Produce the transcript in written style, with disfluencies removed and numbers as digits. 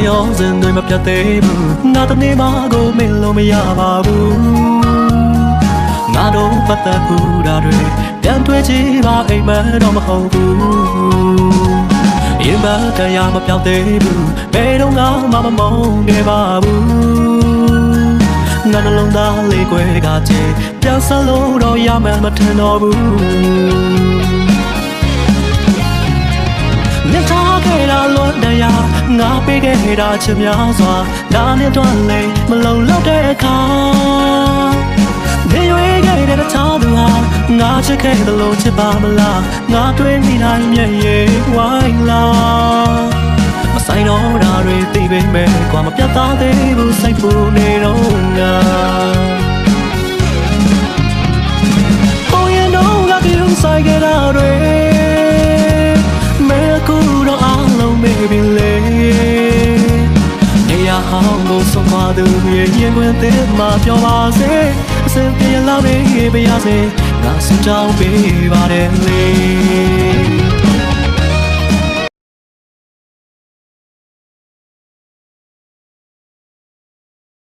ရောစင်တွေမပြတ်သေးဘူးငါတနေ့မှကိုမင်းလို့မရပါဘူးငါတို့ပတ်သက်ဘူးတာတွေပြန်တွေ့ကြည့်ပါအိမ်မတော့မဟုတ်ဘူးရင်မတရားမပြောင်းသေးဘူးဘယ်တော့မှမမုန်းခဲ့ပါဘူးငါနှလုံးသားလေးကွဲကချေပြန်ဆလို့တော့ရမှမထင်တော့ဘူးမြတ်ထားခဲ့တာလွန်တရားငါပေးခဲ့တာချစ်များစွာဒါနဲ့တော့လေမလုံလောက်တဲ့အခါနေရွေးခဲ့တဲ့တခြားသူဟာငါချစ်ခဲ့တယ်လို့ချစ်ပါမလားငါတွေ့မိတိုင်းမျက်ရည်ဝိုင်းလာမဆိုင်တော့တာတွေသိပေမဲ့ကွာမပြတ်သားသေးဘူးစိတ်ပူနေတော့ငါပေါ်ရင်တော့ငါပြုံးဆိုင်ခဲ့တာတွေမဲကူတော့အားလုံးမေးပြီလေနေရာဟောင်းကိုဆုံးမသူရဲ့ရင်ခွင်သေးမှပြောပါစေအစင်ပြေလာပေးပါစေငါစကြောင်းပေးပါတယ်လေ